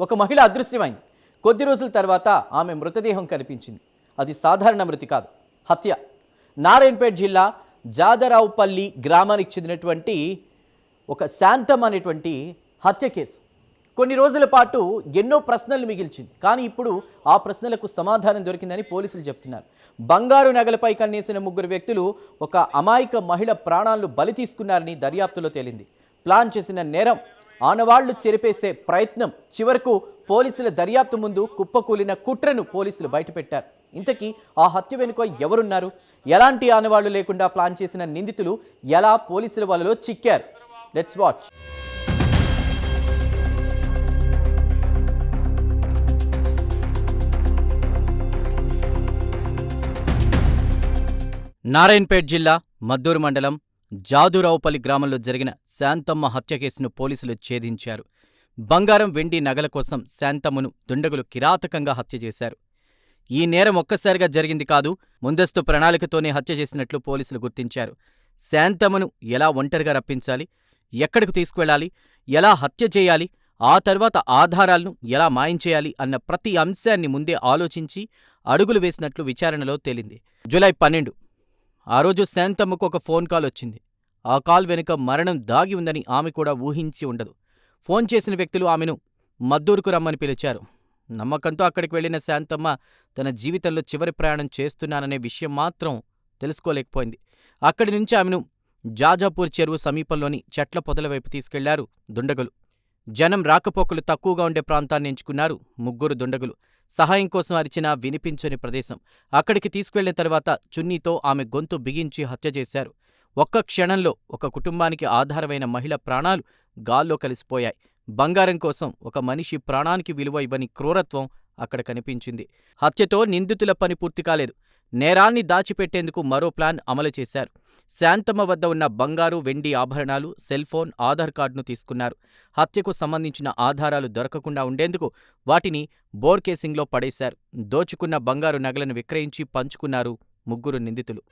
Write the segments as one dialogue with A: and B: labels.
A: ఒక మహిళ అదృశ్యమైంది. కొద్ది రోజుల తర్వాత ఆమె మృతదేహం కనిపించింది. అది సాధారణ మృతి కాదు, హత్య. నారాయణపేట జిల్లా జాదరావుపల్లి గ్రామానికి చెందినటువంటి ఒక శాంతం అనేటువంటి హత్య కేసు కొన్ని రోజుల పాటు ఎన్నో ప్రశ్నలు మిగిల్చింది. కానీ ఇప్పుడు ఆ ప్రశ్నలకు సమాధానం దొరికిందని పోలీసులు చెప్తున్నారు. బంగారు నగలపై కన్నేసిన ముగ్గురు వ్యక్తులు ఒక అమాయక మహిళ ప్రాణాలను బలి తీసుకున్నారని దర్యాప్తులో తేలింది. ప్లాన్ చేసిన నేరం, ఆనవాళ్లు చెరిపేసే ప్రయత్నం, చివరకు పోలీసుల దర్యాప్తు ముందు కుప్పకూలిన కుట్రను పోలీసులు బయటపెట్టారు. ఇంతకీ ఆ హత్య వెనుక ఎవరున్నారు? ఎలాంటి ఆనవాళ్లు లేకుండా ప్లాన్ చేసిన నిందితులు ఎలా పోలీసుల వలలో చిక్కారు? Let's watch. నారాయణపేట జిల్లా మద్దూరు మండలం జాదురావుపల్లి గ్రామంలో జరిగిన శాంతమ్మ హత్య కేసును పోలీసులు ఛేదించారు. బంగారం, వెండి నగల కోసం శాంతమ్మను దుండగులు కిరాతకంగా హత్య చేశారు. ఈ నేరం ఒక్కసారిగా జరిగింది కాదు, ముందస్తు ప్రణాళికతోనే హత్య చేసినట్లు పోలీసులు గుర్తించారు. శాంతమ్మను ఎలా ఒంటరిగా రప్పించాలి, ఎక్కడికి తీసుకువెళ్లాలి, ఎలా హత్య చేయాలి, ఆ తర్వాత ఆధారాలను ఎలా మాయం చేయాలి అన్న ప్రతి అంశాన్ని ముందే ఆలోచించి అడుగులు వేసినట్లు విచారణలో తేలింది. జూలై 12 ఆ రోజు శాంతమ్మకు ఒక ఫోన్ కాల్ వచ్చింది. ఆ కాల్ వెనుక మరణం దాగి ఉందని ఆమె కూడా ఊహించి ఉండదు. ఫోన్ చేసిన వ్యక్తులు ఆమెను మద్దూరుకు రమ్మని పిలిచారు. నమ్మకంతో అక్కడికి వెళ్లిన శాంతమ్మ తన జీవితంలో చివరి ప్రయాణం చేస్తున్నాననే విషయం మాత్రం తెలుసుకోలేకపోయింది. అక్కడి నుంచి ఆమెను జాజాపూర్ చెరువు సమీపంలోని చెట్ల పొదల వైపు తీసుకెళ్లారు దుండగులు. జనం రాకపోకలు తక్కువగా ఉండే ప్రాంతాన్ని ఎంచుకున్నారు ముగ్గురు దుండగులు. సహాయం కోసం అరిచినా వినిపించని ప్రదేశం. అక్కడికి తీసుకువెళ్లిన తర్వాత చున్నీతో ఆమె గొంతు బిగించి హత్య చేశారు. ఒక్క క్షణంలో ఒక కుటుంబానికి ఆధారమైన మహిళ ప్రాణాలు గాల్లో కలిసిపోయాయి. బంగారం కోసం ఒక మనిషి ప్రాణానికి విలువ ఇవ్వని క్రూరత్వం అక్కడ కనిపించింది. హత్యతో నిందితుల పని పూర్తి కాలేదు. నేరాన్ని దాచిపెట్టేందుకు మరో ప్లాన్ అమలు చేశారు. శాంతమ్మ వద్ద ఉన్న బంగారు, వెండి ఆభరణాలు, సెల్ఫోన్, ఆధార్ కార్డును తీసుకున్నారు. హత్యకు సంబంధించిన ఆధారాలు దొరకకుండా ఉండేందుకు వాటిని బోర్కేసింగ్లో పడేశారు. దోచుకున్న బంగారు నగలను విక్రయించి పంచుకున్నారు ముగ్గురు నిందితులు.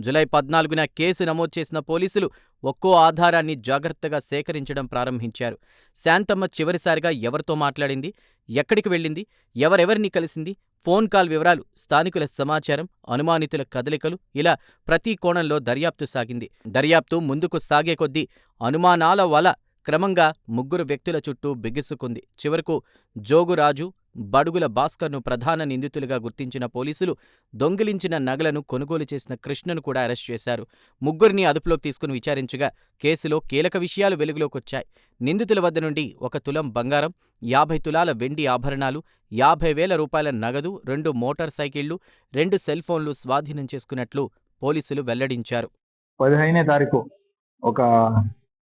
A: జూలై 14న కేసు నమోదు చేసిన పోలీసులు ఒక్కో ఆధారాన్ని జాగ్రత్తగా సేకరించడం ప్రారంభించారు. శాంతమ్మ చివరిసారిగా ఎవరితో మాట్లాడింది, ఎక్కడికి వెళ్ళింది, ఎవరెవరిని కలిసింది, ఫోన్ కాల్ వివరాలు, స్థానికుల సమాచారం, అనుమానితుల కదలికలు, ఇలా ప్రతి కోణంలో దర్యాప్తు సాగింది. దర్యాప్తు ముందుకు సాగే కొద్దీ అనుమానాల వల క్రమంగా ముగ్గురు వ్యక్తుల చుట్టూ బిగుసుకుంది. చివరకు జోగురాజు, బడుగుల భాస్కర్ను ప్రధాన నిందితులుగా గుర్తించిన పోలీసులు దొంగిలించిన నగలను కొనుగోలు చేసిన కృష్ణను కూడా అరెస్ట్ చేశారు. ముగ్గురిని అదుపులోకి తీసుకుని విచారించగా కేసులో కీలక విషయాలు వెలుగులోకొచ్చాయి. నిందితుల వద్ద నుండి 1 తులం బంగారం, 50 తులాల వెండి ఆభరణాలు, 50,000 రూపాయల నగదు, 2 మోటార్ సైకిళ్లు, 2 సెల్ఫోన్లు స్వాధీనం చేసుకున్నట్లు పోలీసులు వెల్లడించారు.
B: 15వ తారీఖు ఒక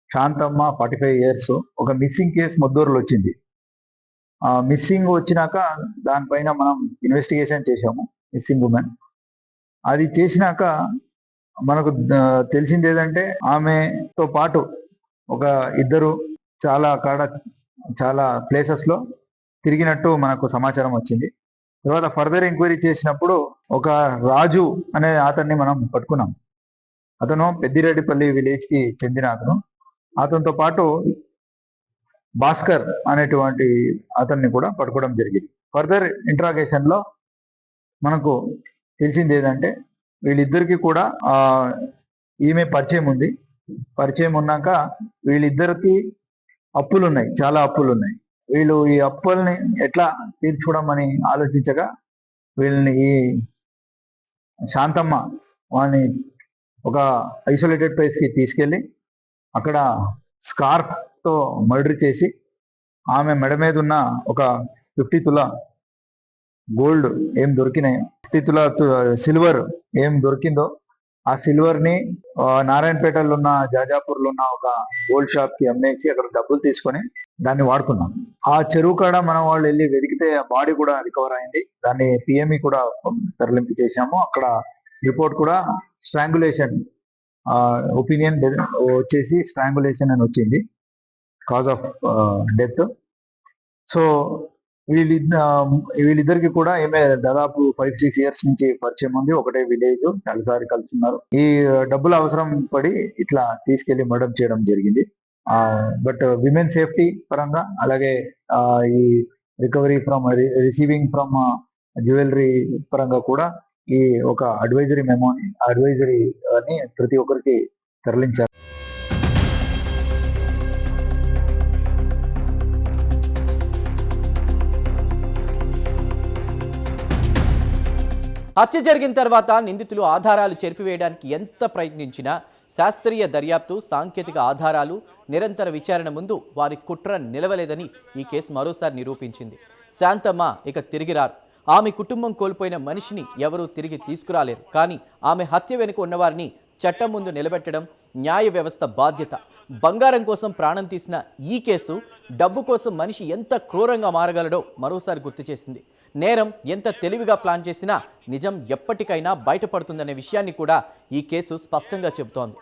B: శాంతమ్మ 45 ఇయర్స్ ఒక మిస్సింగ్ కేసు మద్దూరులో వచ్చింది. మిస్సింగ్ వచ్చినాక దానిపైన మనం ఇన్వెస్టిగేషన్ చేశాము, మిస్సింగ్ ఉమెన్. అది చేసినాక మనకు తెలిసింది ఏదంటే ఆమెతో పాటు ఒక ఇద్దరు చాలా ప్లేసెస్లో తిరిగినట్టు మనకు సమాచారం వచ్చింది. తర్వాత ఫర్దర్ ఎంక్వైరీ చేసినప్పుడు ఒక రాజు అనే అతన్ని మనం పట్టుకున్నాం. అతను పెద్దిరెడ్డిపల్లి విలేజ్కి చెందిన అతను. అతనితో పాటు భాస్కర్ అనేటువంటి అతన్ని కూడా పట్టుకోవడం జరిగింది. ఫర్దర్ ఇంట్రాగేషన్ లో మనకు తెలిసింది ఏదంటే వీళ్ళిద్దరికి కూడా ఈమె పరిచయం ఉంది. పరిచయం ఉన్నాక వీళ్ళిద్దరికి అప్పులు ఉన్నాయి, చాలా అప్పులు ఉన్నాయి. వీళ్ళు ఈ అప్పుల్ని ఎట్లా తీర్చుకోవడం అని ఆలోచించగా వీళ్ళని ఈ శాంతమ్మ వాళ్ళని ఒక ఐసోలేటెడ్ ప్లేస్కి తీసుకెళ్ళి అక్కడ స్కార్ఫ్ తో మర్డర్ చేసి ఆమె మెడ మీద ఉన్న ఒక 50 తులా గోల్డ్ ఏం దొరికినాయి, 50 తులా సిల్వర్ ఏం దొరికిందో ఆ సిల్వర్ ని నారాయణపేటలో ఉన్న జాజాపూర్లో ఉన్న ఒక గోల్డ్ షాప్ కి అమ్మేసి అక్కడ డబ్బులు తీసుకొని దాన్ని వాడుకున్నాం. ఆ చెరువు కాడ మనం వాళ్ళు వెళ్ళి వెతికితే ఆ బాడీ కూడా రికవర్ అయింది. దాన్ని పిఎంఈ కూడా తరలింపు చేశాము. అక్కడ రిపోర్ట్ కూడా స్ట్రాంగులేషన్ ఒపీనియన్ వచ్చేసి స్ట్రాంగులేషన్ అని వచ్చింది, కాజ్ ఆఫ్ డెత్. సో వీళ్ళిద్దరికి కూడా ఏమే దాదాపు 5-6 ఇయర్స్ నుంచి పరిచయం ఉంది. ఒకటే విలేజ్, చాలాసారి కలుస్తున్నారు. ఈ డబ్బులు అవసరం పడి ఇట్లా తీసుకెళ్లి మర్డర్ చేయడం జరిగింది. బట్ విమెన్ సేఫ్టీ పరంగా, అలాగే ఈ recovery from receiving from jewellery పరంగా కూడా ఈ ఒక అడ్వైజరీ అని ప్రతి ఒక్కరికి తరలించారు.
A: హత్య జరిగిన తర్వాత నిందితులు ఆధారాలు చెరిపివేయడానికి ఎంత ప్రయత్నించినా శాస్త్రీయ దర్యాప్తు, సాంకేతిక ఆధారాలు, నిరంతర విచారణ ముందు వారి కుట్ర నిలవలేదని ఈ కేసు మరోసారి నిరూపించింది. శాంతమ్మ ఇక తిరిగి రారు. ఆమె కుటుంబం కోల్పోయిన మనిషిని ఎవరూ తిరిగి తీసుకురాలేరు. కానీ ఆమె హత్య వెనుక ఉన్నవారిని చట్టం ముందు నిలబెట్టడం న్యాయ వ్యవస్థ బాధ్యత. బంగారం కోసం ప్రాణం తీసిన ఈ కేసు డబ్బు కోసం మనిషి ఎంత క్రూరంగా మారగలడో మరోసారి గుర్తు చేసింది. నేరం ఎంత తెలివిగా ప్లాన్ చేసినా నిజం ఎప్పటికైనా బయటపడుతుందనే విషయాన్ని కూడా ఈ కేసు స్పష్టంగా చెబుతోంది.